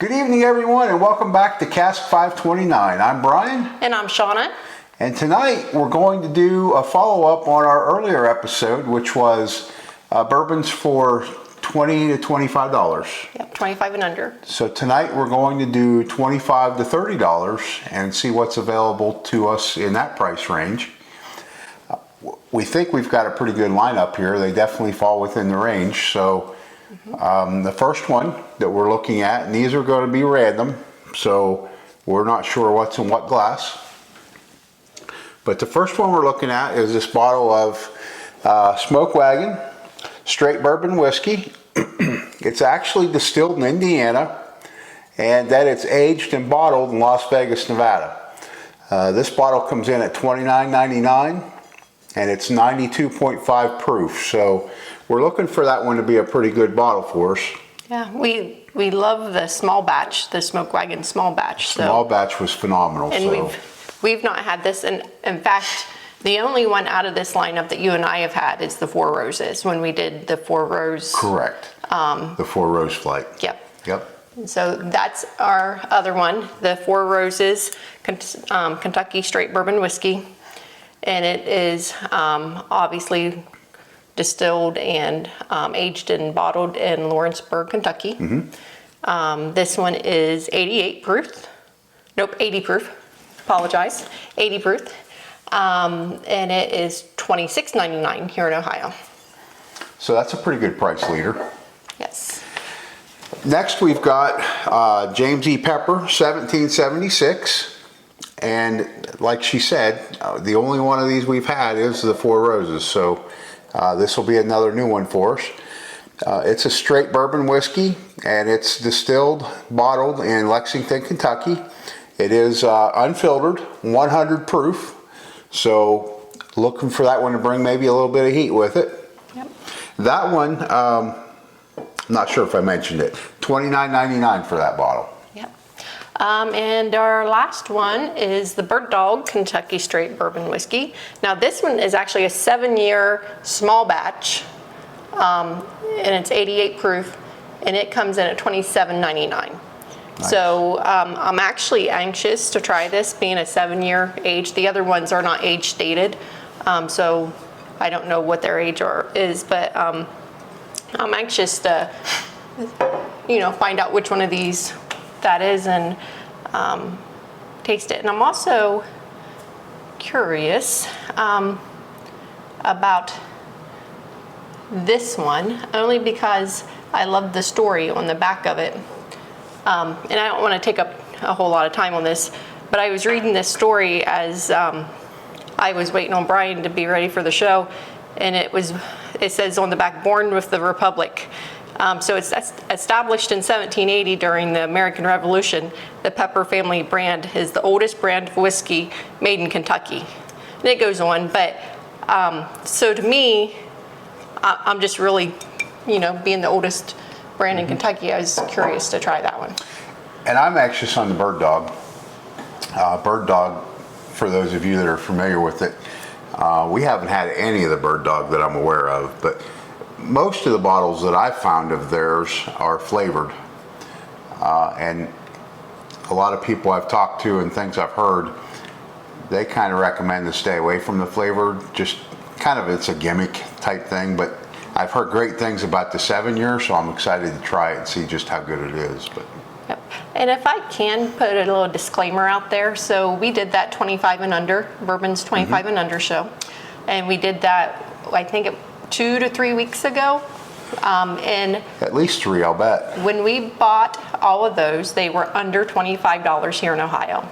Good evening, everyone, and welcome back to Cask 529. I'm Brian. And I'm Shona. And tonight we're going to do a follow-up on our earlier episode, which was bourbons for $20 to $25. Yep, 25 and under. So tonight we're going to do $25 to $30 and see what's available to us in that price range. We think we've got a pretty good lineup here. They definitely fall within the range. So the first one that we're looking at, and these are going to be random, so we're not sure what's in what glass. But the first one we're looking at is this bottle of Smoke Wagon straight bourbon whiskey. It's actually distilled in Indiana, and then it's aged and bottled in Las Vegas, Nevada. This bottle comes in at $29.99, and it's 92.5 proof. So we're looking for that one to be a pretty good bottle for us. Yeah, we love the small batch, the Smoke Wagon small batch. Small batch was phenomenal. And we've not had this, and in fact, the only one out of this lineup that you and I have had is the Four Roses, when we did the Four Rose. Correct. The Four Rose flight. Yep. So that's our other one, the Four Roses Kentucky Straight Bourbon Whiskey. And it is obviously distilled and aged and bottled in Lawrenceburg, Kentucky. This one is 88 proof. Nope, 80 proof. Apologize. 80 proof. And it is $26.99 here in Ohio. So that's a pretty good price leader. Yes. Next we've got James E. Pepper, 1776. And like she said, the only one of these we've had is the Four Roses. So this will be another new one for us. It's a straight bourbon whiskey, and it's distilled, bottled in Lexington, Kentucky. It is unfiltered, 100 proof. So looking for that one to bring maybe a little bit of heat with it. Yep. That one, I'm not sure if I mentioned it, $29.99 for that bottle. Yep. And our last one is the Bird Dog Kentucky Straight Bourbon Whiskey. Now this one is actually a 7-year small batch, and it's 88 proof, and it comes in at $27.99. Nice. So I'm actually anxious to try this, being a 7-year age. The other ones are not age stated, so I don't know what their age is, but I'm anxious to, find out which one of these that is and taste it. And I'm also curious about this one, only because I love the story on the back of it. And I don't want to take up a whole lot of time on this, but I was reading this story as I was waiting on Brian to be ready for the show, and it says on the back, "Born with the Republic." So it's established in 1780 during the American Revolution. The Pepper family brand is the oldest brand of whiskey made in Kentucky. And it goes on, but so to me, I'm just really, being the oldest brand in Kentucky, I was curious to try that one. And I'm anxious on the Bird Dog. Bird Dog, for those of you that are familiar with it, we haven't had any of the Bird Dog that I'm aware of, but most of the bottles that I've found of theirs are flavored. And a lot of people I've talked to and things I've heard, they kind of recommend to stay away from the flavored, just kind of it's a gimmick type thing, but I've heard great things about the 7-year, so I'm excited to try it and see just how good it is. But yep. And if I can put a little disclaimer out there, so we did that 25 and under, Bourbon's 25 and under show, and we did that, I think 2 to 3 weeks ago. And at least 3, I'll bet. When we bought all of those, they were under $25 here in Ohio.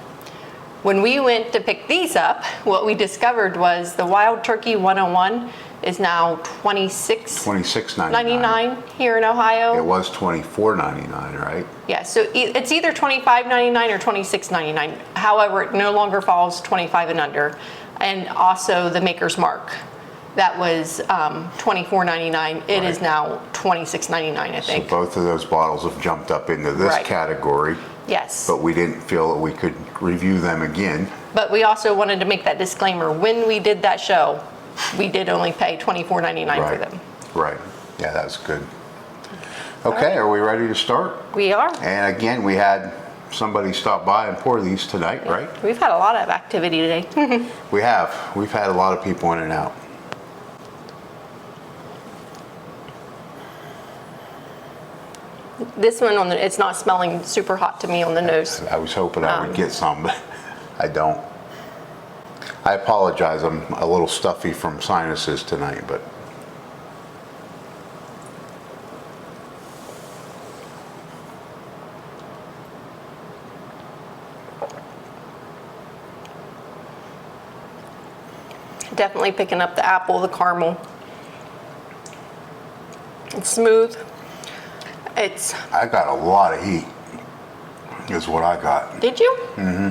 When we went to pick these up, what we discovered was the Wild Turkey 101 is now $26.99 here in Ohio. It was $24.99, right? Yeah, so it's either $25.99 or $26.99. However, it no longer falls 25 and under. And also the Maker's Mark, that was $24.99. It is now $26.99, I think. So both of those bottles have jumped up into this category. Yes. But we didn't feel that we could review them again. But we also wanted to make that disclaimer. When we did that show, we did only pay $24.99 for them. Right. Yeah, that's good. Okay, are we ready to start? We are. And again, we had somebody stop by and pour these tonight, right? We've had a lot of activity today. We have. We've had a lot of people in and out. This one it's not smelling super hot to me on the nose. I was hoping I would get some, but I don't. I apologize. I'm a little stuffy from sinuses tonight, but Definitely picking up the apple, the caramel. It's smooth. I got a lot of heat, is what I got. Did you? Mm-hmm.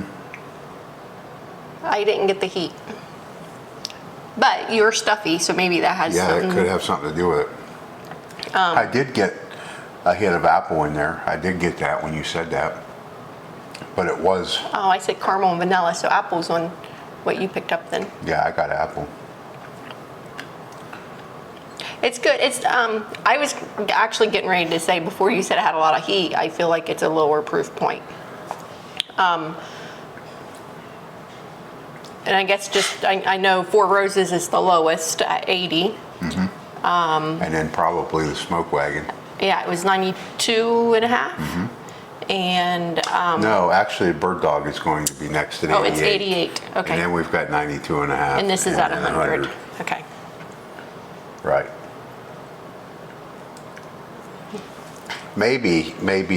I didn't get the heat. But you're stuffy, so maybe that has Yeah, something. it could have something to do with it. I did get a hit of apple in there. I did get that when you said that. But it was, Oh, I said caramel and vanilla, so apple's on what you picked up then. yeah, I got apple. It's good. I was actually getting ready to say before you said it had a lot of heat, I feel like it's a lower proof point. And I guess I know Four Roses is the lowest at 80. And then probably the Smoke Wagon. Yeah, it was 92 and a half. And, No, actually, Bird Dog is going to be next at 88. oh, it's 88. Okay. And then we've got 92 and a half. And this is at then 100. Okay. Right. Maybe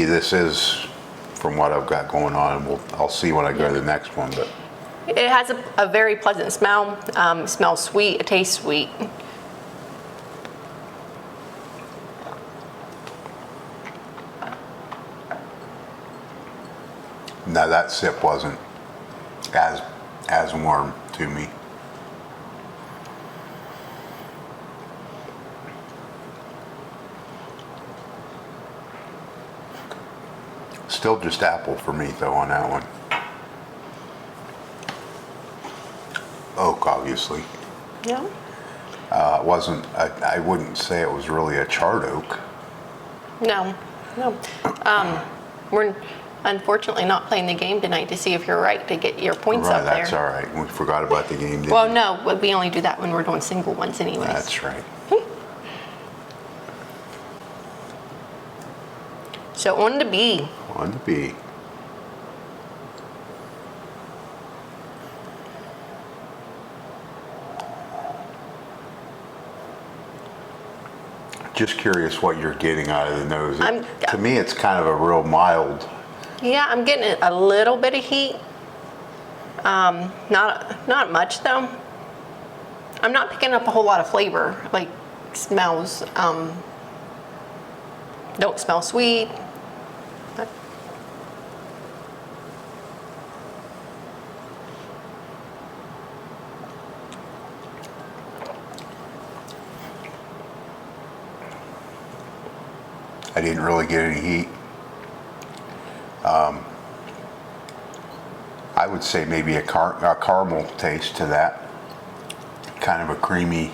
this is from what I've got going on. I'll see when I go to the next one. But It has a very pleasant smell. It smells sweet. It tastes sweet. no, that sip wasn't as warm to me. Still just apple for me though on that one. Oak, obviously. Yeah. It wasn't. I wouldn't say it was really a charred oak. No. We're unfortunately not playing the game tonight to see if you're right to get your points Right, up there. that's all right. We forgot about the game. Didn't Well, we? no, but we only do that when we're doing single ones anyways. That's right. So on to B. On to B. Just curious what you're getting out of the nose. To me, it's kind of a real mild. Yeah, I'm getting a little bit of heat. Not much though. I'm not picking up a whole lot of flavor, like smells. Don't smell sweet. I didn't really get any heat. I would say maybe a caramel taste to that. Kind of a creamy.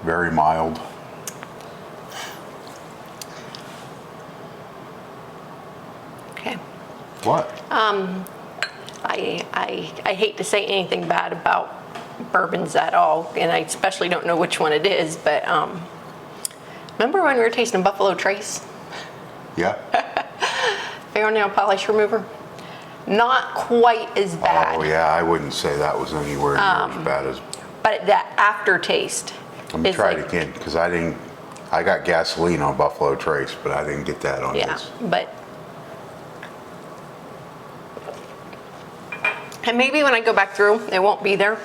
Very mild. Okay. What? I hate to say anything bad about bourbons at all, and I especially don't know which one it is, but remember when we were tasting Buffalo Trace? Yeah. Fingernail polish remover? Not quite as bad. Oh yeah, I wouldn't say that was anywhere near as bad as. But that aftertaste Let me is try like, it again because I got gasoline on Buffalo Trace, but I didn't get that on yeah, this. but. And maybe when I go back through, it won't be there.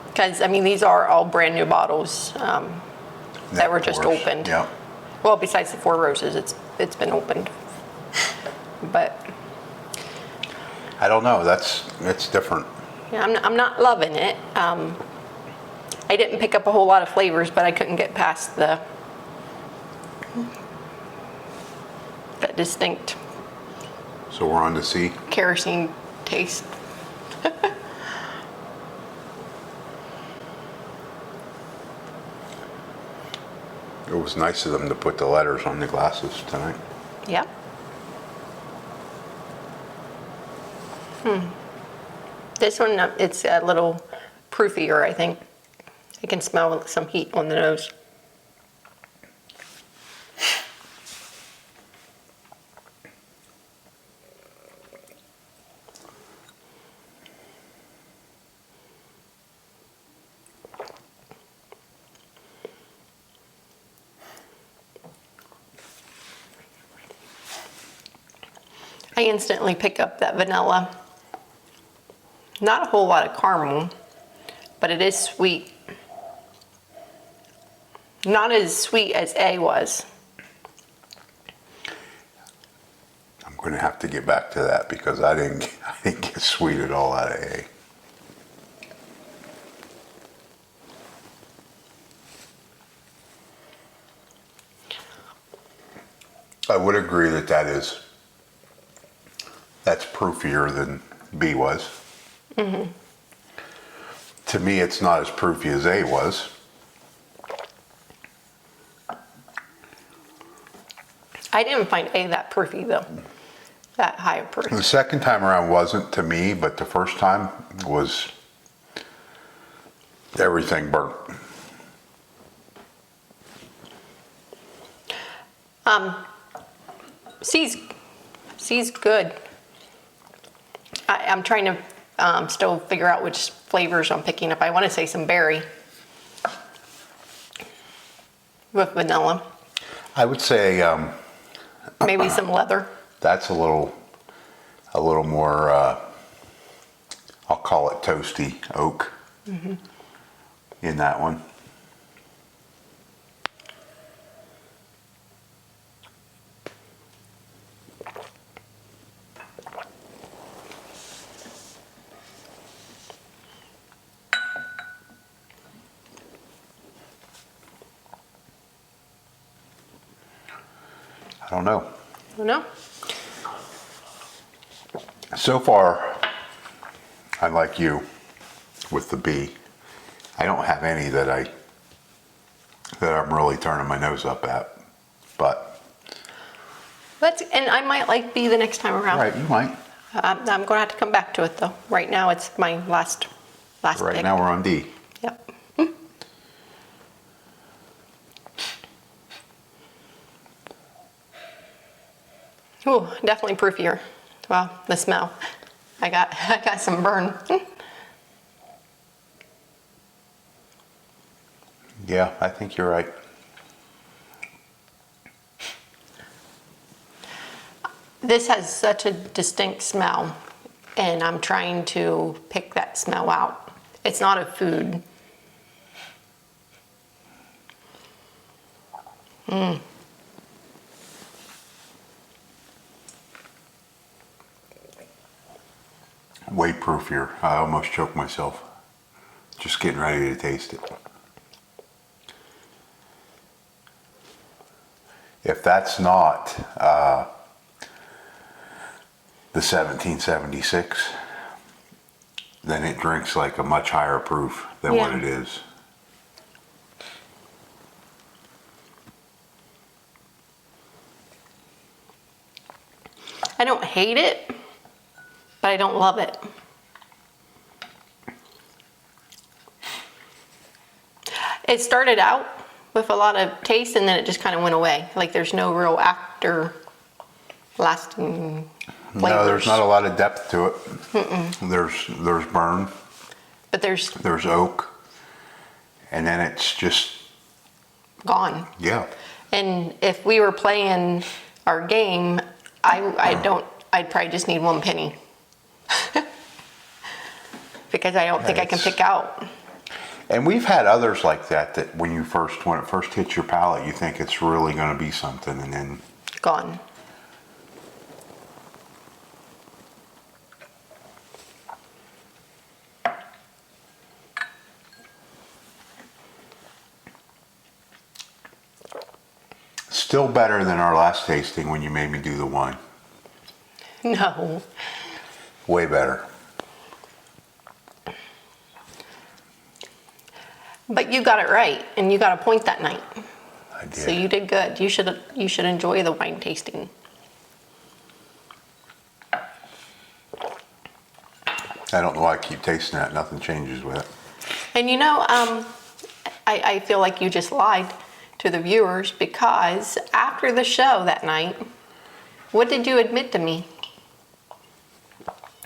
Because, I mean, these are all brand new bottles that were just Of course. opened. Yep. Well, besides the Four Roses, it's been opened. But I don't know. It's different. yeah, I'm not loving it. I didn't pick up a whole lot of flavors, but I couldn't get past that distinct So we're on to C. kerosene taste. It was nice of them to put the letters on the glasses tonight. Yep. This one, it's a little proofier, I think. I can smell some heat on the nose. I instantly pick up that vanilla. Not a whole lot of caramel, but it is sweet. Not as sweet as A was. I'm going to have to get back to that because I didn't get sweet at all out of A. I would agree that that's proofier than B was. Mm-hmm. To me, it's not as proofy as A was. I didn't find A that proofy though, that high of proof. The second time around wasn't to me, but the first time was everything burnt. C's good. I'm trying to still figure out which flavors I'm picking up. I want to say some berry with vanilla. I would say Maybe some leather. that's a little more, I'll call it toasty oak in that one. I don't know. I don't know. So far, I like you with the B. I don't have any that I'm really turning my nose up at, but And I might like B the next time around. right, you might. I'm going to have to come back to it though. Right now, it's my last Right pick. now we're on D. Yep. Ooh, definitely proofier. Well, the smell. I got some burn. Yeah, I think you're right. This has such a distinct smell, and I'm trying to pick that smell out. It's not a food. Way proofier. I almost choked myself just getting ready to taste it. If that's not the 1776, then it drinks like a much higher proof than what Yeah. it is. I don't hate it, but I don't love it. It started out with a lot of taste and then it just kind of went away. Like there's no real after lasting flavors. No, there's not a lot of depth to it. There's burn, But there's there's oak, and then it's just, gone. yeah. And if we were playing our game, I'd probably just need one penny. Because I don't think I can It's- pick out. And we've had others like that when it first hits your palate, you think it's really going to be something, and then Gone. still better than our last tasting when you made me do the wine. No. Way better. But you got it right, and you got a point that night. I did. So you did good. You should enjoy the wine tasting. I don't know why I keep tasting that. Nothing changes with it. And you know, I feel like you just lied to the viewers, because after the show that night, what did you admit to me?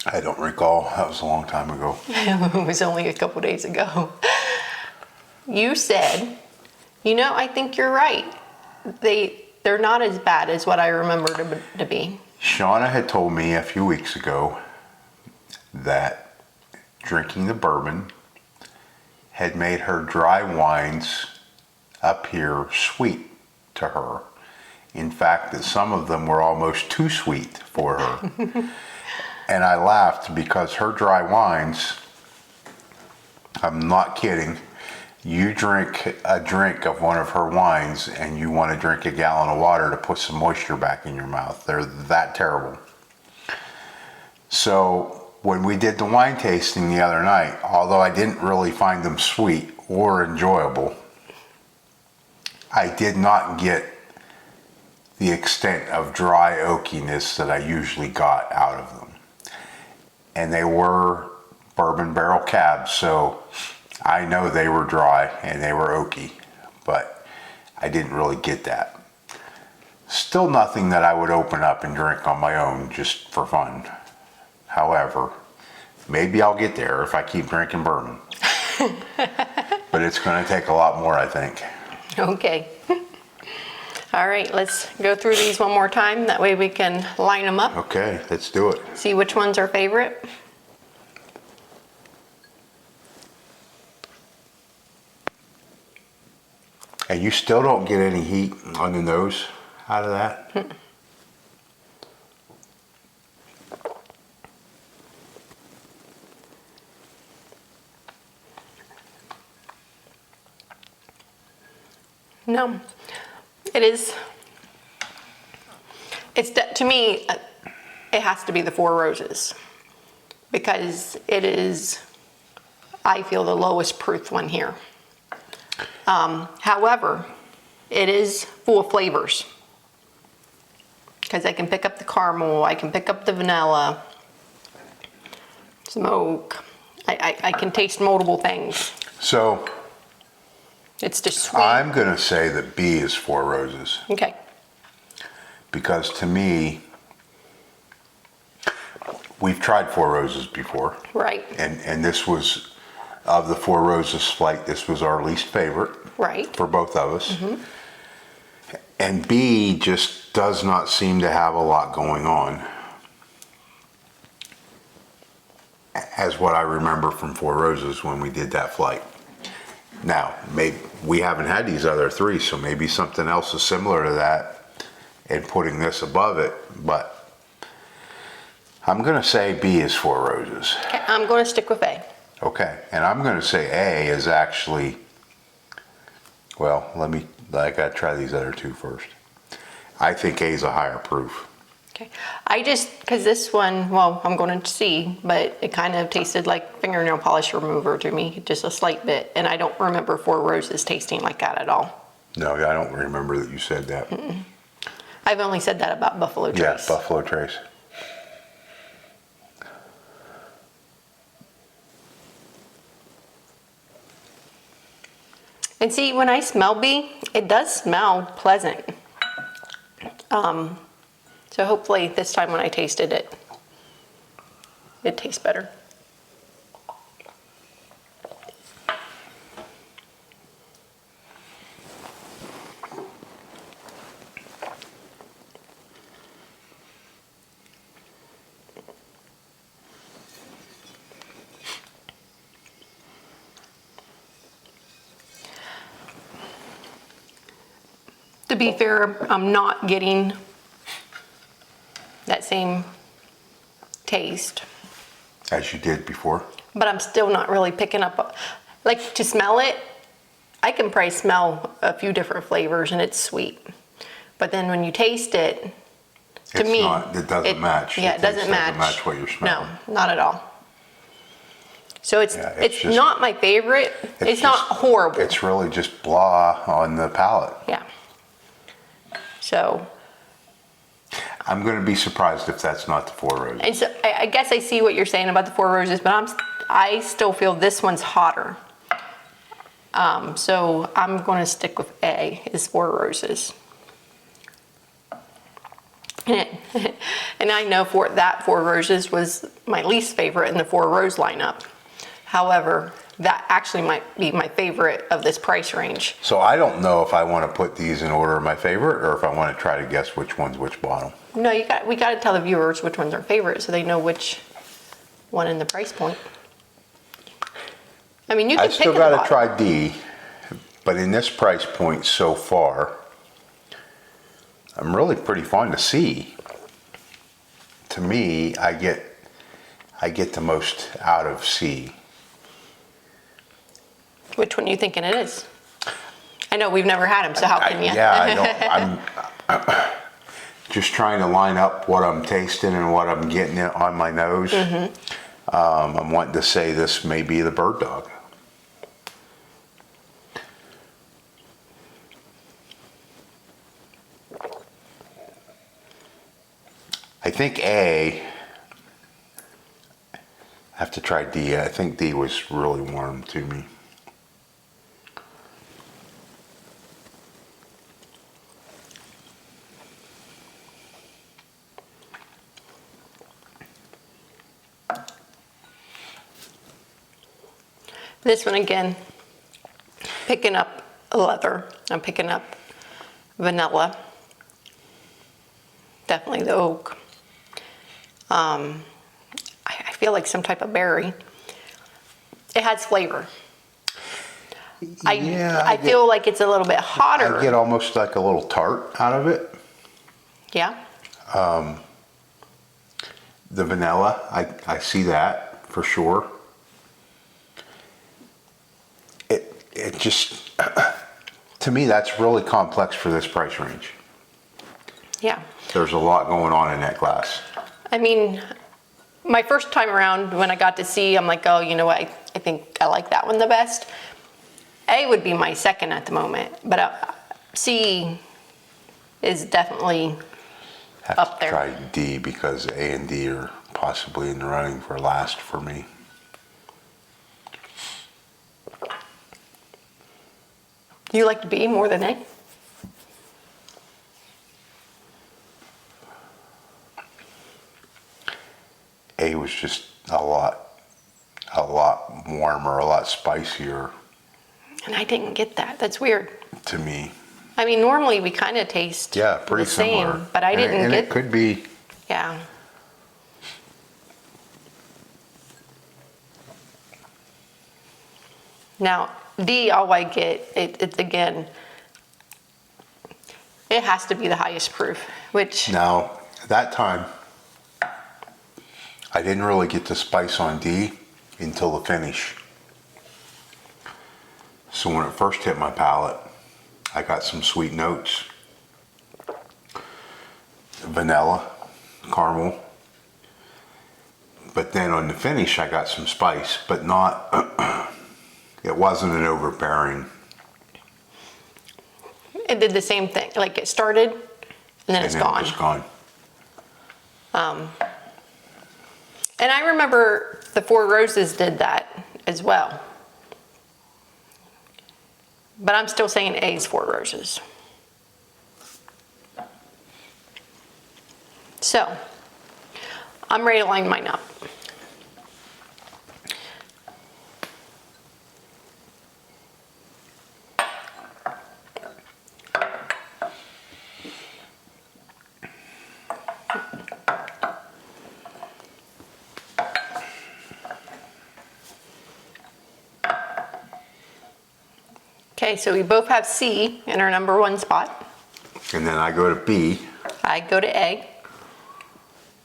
I don't recall. That was a long time ago. It was only a couple days ago. You said, you know, I think you're right. They're not as bad as what I remember to be. Shona had told me a few weeks ago that drinking the bourbon had made her dry wines up here sweet to her. In fact, that some of them were almost too sweet for her. And I laughed because her dry wines, I'm not kidding, you drink a drink of one of her wines and you want to drink a gallon of water to put some moisture back in your mouth. They're that terrible. So when we did the wine tasting the other night, although I didn't really find them sweet or enjoyable, I did not get the extent of dry oakiness that I usually got out of them. And they were bourbon barrel cabs, so I know they were dry and they were oaky, but I didn't really get that. Still nothing that I would open up and drink on my own just for fun. However, maybe I'll get there if I keep drinking bourbon. But it's going to take a lot more, I think. Okay. All right, let's go through these one more time. That way we can line them up. Okay, let's do it. See which one's our favorite. And you still don't get any heat on the nose out of that? No, it is. To me, it has to be the Four Roses, because it is, I feel, the lowest proof one here. However, it is full of flavors, because I can pick up the caramel, I can pick up the vanilla, smoke. I can taste multiple things. So It's just sweet. I'm going to say that B is Four Roses. Okay. Because to me, we've tried Four Roses before. Right. And this was, of the Four Roses flight, this was our least favorite. Right. For both of us. Mm-hmm. And B just does not seem to have a lot going on, as what I remember from Four Roses when we did that flight. Now, maybe we haven't had these other three, so maybe something else is similar to that and putting this above it, but I'm going to say B is Four Roses. Okay, I'm going to stick with A. Okay, and I'm going to say A is actually, well, I got to try these other two first. I think A is a higher proof. Okay. Because this one, well, I'm going to C, but it kind of tasted like fingernail polish remover to me, just a slight bit. And I don't remember Four Roses tasting like that at all. No, I don't remember that you said that. Mm-mm. I've only said that about Buffalo Trace. Yeah, Buffalo Trace. And see, when I smell B, it does smell pleasant. So hopefully this time when I tasted it, it tastes better. To be fair, I'm not getting that same taste. As you did before? But I'm still not really picking up, like to smell it, I can probably smell a few different flavors and it's sweet. But then when you taste it, To me, it doesn't match. Yeah, it doesn't match. Doesn't match what you're smelling. No, not at all. So it's just- not my favorite. It's not horrible. It's really just blah on the palate. Yeah. So. I'm going to be surprised if that's not the Four Roses. And so I guess I see what you're saying about the Four Roses, but I still feel this one's hotter. So I'm going to stick with A, is Four Roses. And I know Four Roses was my least favorite in the Four Rose lineup. However, that actually might be my favorite of this price range. So I don't know if I want to put these in order of my favorite or if I want to try to guess which one's which bottle. No, we got to tell the viewers which one's our favorite so they know which one in the price point. I mean, you can I still pick a got to bottle. try D, but in this price point so far, I'm really pretty fond of C. To me, I get the most out of C. Which one are you thinking it is? I know we've never had them, so how can you? Yeah, I'm just trying to line up what I'm tasting and what I'm getting on my nose. Mm-hmm. I'm wanting to say this may be the Bird Dog. I think A. I have to try D. I think D was really warm to me. This one again, picking up leather. I'm picking up vanilla. Definitely the oak. I feel like some type of berry. It has flavor. I feel like it's a little bit hotter. I get almost like a little tart out of it. Yeah. The vanilla, I see that for sure. It just, to me, that's really complex for this price range. Yeah. There's a lot going on in that glass. I mean, my first time around when I got to C, I'm like, oh, you know what? I think I like that one the best. A would be my second at the moment, but C is definitely up there. Have to try D because A and D are possibly in the running for last for me. You like B more than A? A was just a lot warmer, a lot spicier And I didn't get that. That's weird. to me. I mean, normally we kind of taste Pretty the same, similar. but I didn't and get. it could be. Yeah. Now D, all I get, it's again, it has to be the highest proof, which Now, that time, I didn't really get the spice on D until the finish. So when it first hit my palate, I got some sweet notes. Vanilla, caramel. But then on the finish, I got some spice, but not, it wasn't an overbearing. it did the same thing. Like it started, and then it's gone. It was gone. And I remember the Four Roses did that as well. But I'm still saying A's Four Roses. So, I'm ready to line mine up. Okay, so we both have C in our number one spot. And then I go to B. I go to A,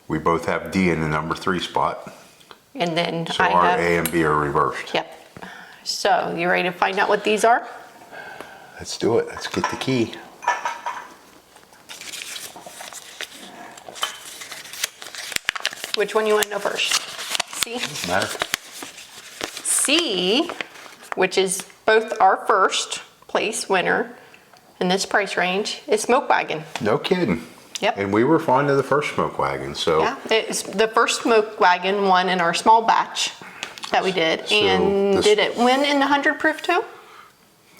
We both have D in the number 3 spot. and then So I our have. A and B are reversed. Yep. So, you ready to find out what these are? Let's do it. Let's get the key. Which one you want to know first? C? Matter. C, which is both our first place winner in this price range, is Smoke Wagon. No kidding. Yep. And we were fond of the first Smoke Wagon, so. Yeah, it's the first Smoke Wagon won in our small batch that we did. So and this- did it win in the 100 proof too?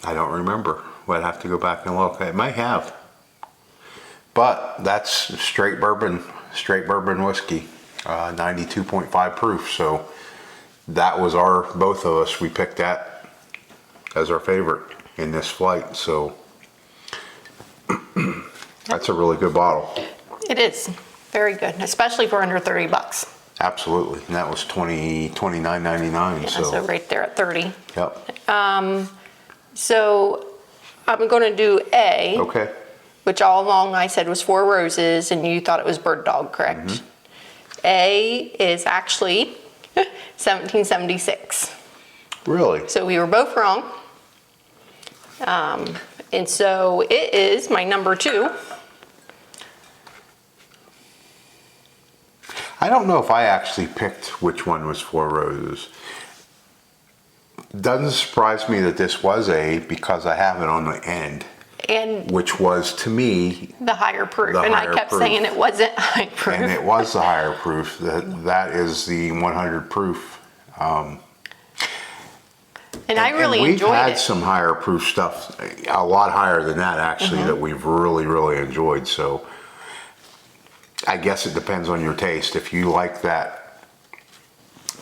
I don't remember. I'd have to go back and look. It might have. But that's straight bourbon whiskey, 92.5 proof. So that was both of us, we picked that as our favorite in this flight. So that's a really good bottle. It is very good, especially for under 30 bucks. Absolutely. And that was $29.99. Yeah, so right there at 30. Yep. So I'm going to do A, Okay. which all along I said was Four Roses, and you thought it was Bird Dog, correct? Mm-hmm. A is actually 1776. Really? So we were both wrong. And so it is my number 2. I don't know if I actually picked which one was Four Roses. Doesn't surprise me that this was A because I have it on the end, And which was to me, the higher proof. The And I higher kept proof. saying it wasn't high proof. and it was the higher proof. That is the 100 proof. And I really we've enjoyed had it. some higher proof stuff, a lot higher than that actually, Mm-hmm. that we've really, really enjoyed. So I guess it depends on your taste. If you like that,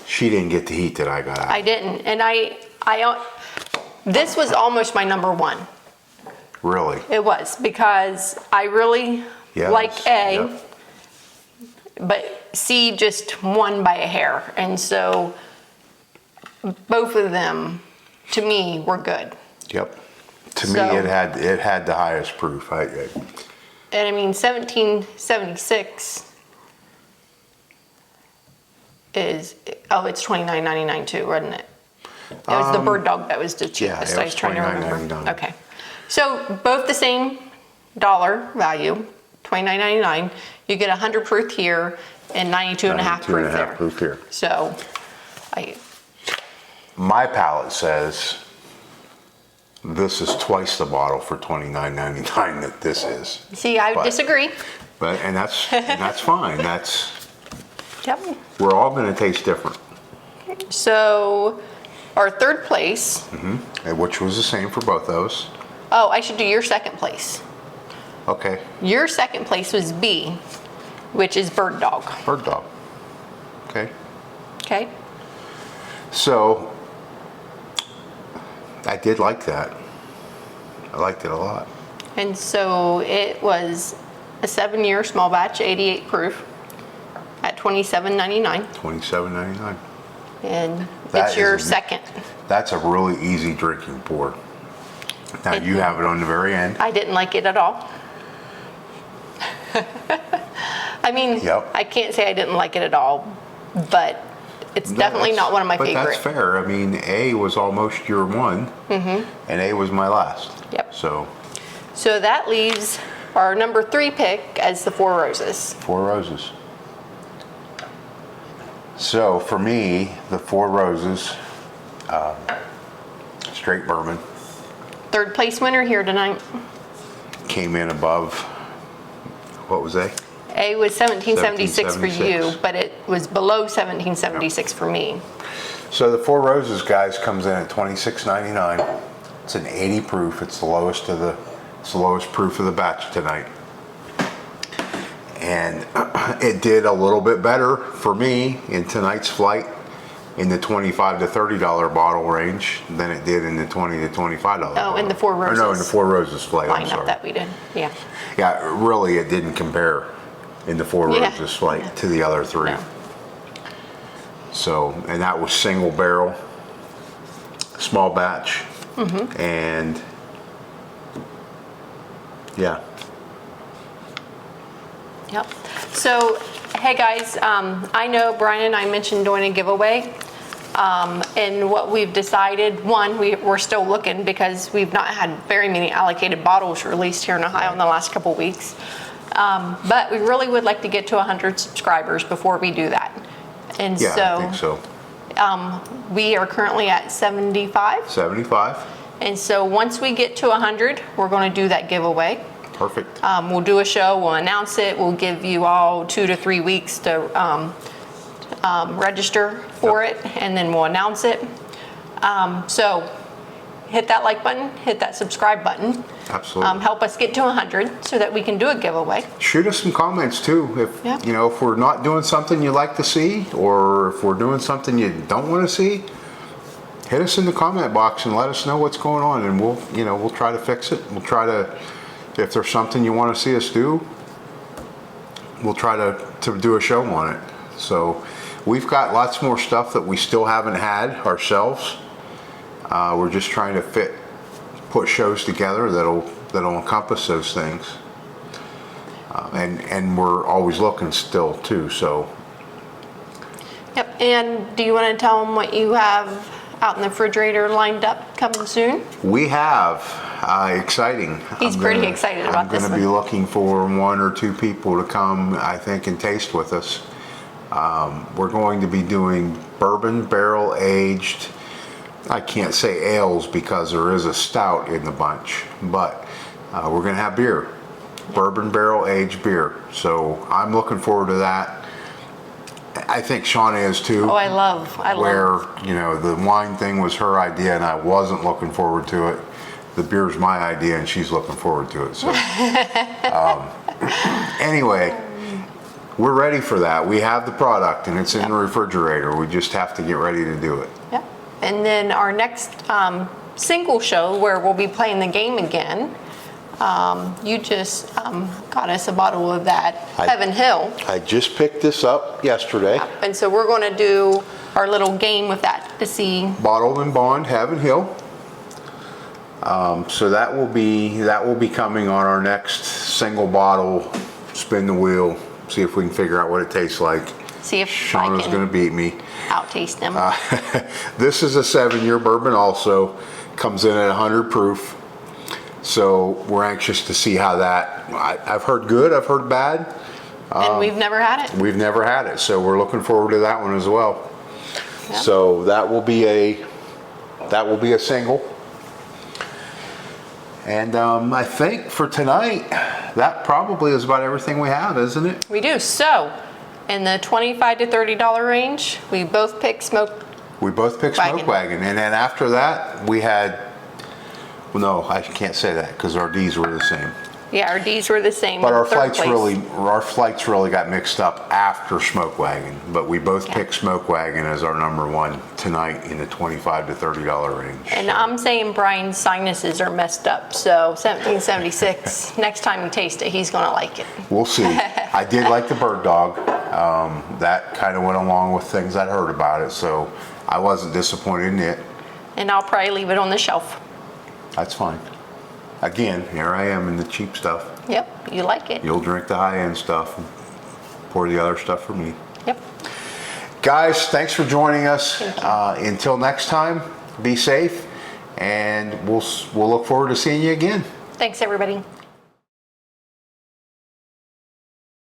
she didn't get the heat that I got out. I didn't. And this was almost my number 1. Really? It was, because I really Yeah, like A, yep. but C just won by a hair. And so both of them, to me, were good. Yep. To me, So- it had the highest proof. And I mean, 1776 is, it's $29.99 too, wasn't it? It was the Bird Dog that was the cheapest. it I was was trying to remember. $29.99. Okay. So both the same dollar value, $29.99. You get 100 proof here and 92 and a half 92 and proof a half there. proof here. So My palate says this is twice the bottle for $29.99 that this is. see, I would But- disagree. And that's fine. Yep. We're all going to taste different. So our third place, Which was the same for both those. oh, I should do your second place. Okay. Your second place was B, which is Bird Dog. Bird Dog. Okay. Okay? So I did like that. I liked it a lot. And so it was a 7-year small batch, 88 proof at $27.99. $27.99. And That it's your is- second. That's a really easy drinking pour. Now you have it on the very end. I didn't like it at all. I mean, Yep. I can't say I didn't like it at all, but it's definitely not one of my But favorite. that's fair. I mean, A was almost your one, and A was my last. Yep. So So that leaves our number 3 pick as the Four Roses. Four Roses. So for me, the Four Roses, straight bourbon, Third place winner here tonight. came in above. What was A? A was 1776 for you, 1776. but it was below 1776 for me. So the Four Roses, guys, comes in at $26.99. It's an 80 proof. It's the lowest proof of the batch tonight. And it did a little bit better for me in tonight's flight in the $25 to $30 bottle range than it did in the $20 to $25. Oh, in the Four Or no, in the Roses Four Roses flight. I'm lineup sorry. that we did. Yeah. Yeah, really, it didn't compare in the Four Yeah. Roses flight Yeah. to the other 3. No. So, and that was single barrel, small batch, and yeah. Yep. So, hey guys, I know Brian and I mentioned doing a giveaway. And what we've decided, one, we're still looking because we've not had very many allocated bottles released here in Ohio in the last couple weeks. But we really would like to get to 100 subscribers before we do that. And Yeah, so I think so. we are currently at 75. 75. And so once we get to 100, we're going to do that giveaway. Perfect. We'll do a show, we'll announce it, we'll give you all 2 to 3 weeks to register for it, and then we'll announce it. So hit that like button, hit that subscribe button. Absolutely. Help us get to 100 so that we can do a giveaway. Shoot us some comments too. If Yeah. you know, if we're not doing something you like to see, or if we're doing something you don't want to see, hit us in the comment box and let us know what's going on, and we'll try to fix it. We'll try to, if there's something you want to see us do, we'll try to do a show on it. So we've got lots more stuff that we still haven't had ourselves. We're just trying to put shows together that'll encompass those things. And we're always looking still too, so. Yep, and do you want to tell them what you have out in the refrigerator lined up coming soon? We have, exciting. He's pretty excited about this I'm one. going to be looking for 1 or 2 people to come, I think, and taste with us. We're going to be doing bourbon barrel aged, I can't say ales because there is a stout in the bunch, but we're going to have beer, bourbon barrel aged beer. So I'm looking forward to that. I think Shona is too. Oh, I love. Where, you know, the wine thing was her idea and I wasn't looking forward to it. The beer's my idea and she's looking forward to it. So anyway, we're ready for that. We have the product and it's in the refrigerator. We just have to get ready to do it. Yep. And then our next single show where we'll be playing the game again, you just got us a bottle of that Heaven Hill. I just picked this up yesterday. And so we're going to do our little game with that to see. Bottled and Bond Heaven Hill. So that will be coming on our next single bottle. Spin the wheel, see if we can figure out what it tastes like. See if Shauna's going to beat me. Out-taste them. This is a 7-year bourbon also. Comes in at 100 proof. So we're anxious to see how that, I've heard good, I've heard bad. And we've never had it. We've never had it, so we're looking forward to that one as well. Yep. So that will be a single. And I think for tonight, that probably is about everything we have, isn't it? We do. So in the $25 to $30 range, we both picked Smoke. We both picked Smoke Wagon. And then after that, we had, well, no, I can't say that because our D's were the same. Yeah, our D's were the same. But our third flights really got mixed up after Smoke Wagon. But we both picked Smoke Wagon as our #1 tonight in the $25 to $30 range. And I'm saying Brian's sinuses are messed up, so 1776. Next time you taste it, he's gonna like it. We'll see. I did like the Bird Dog. That kind of went along with things I'd heard about it, so I wasn't disappointed in it. And I'll probably leave it on the shelf. That's fine. Again, here I am in the cheap stuff. Yep, you like it. You'll drink the high-end stuff and pour the other stuff for me. Yep. Guys, thanks for joining us. Until next time, be safe, and we'll look forward to seeing you again. Thanks, everybody.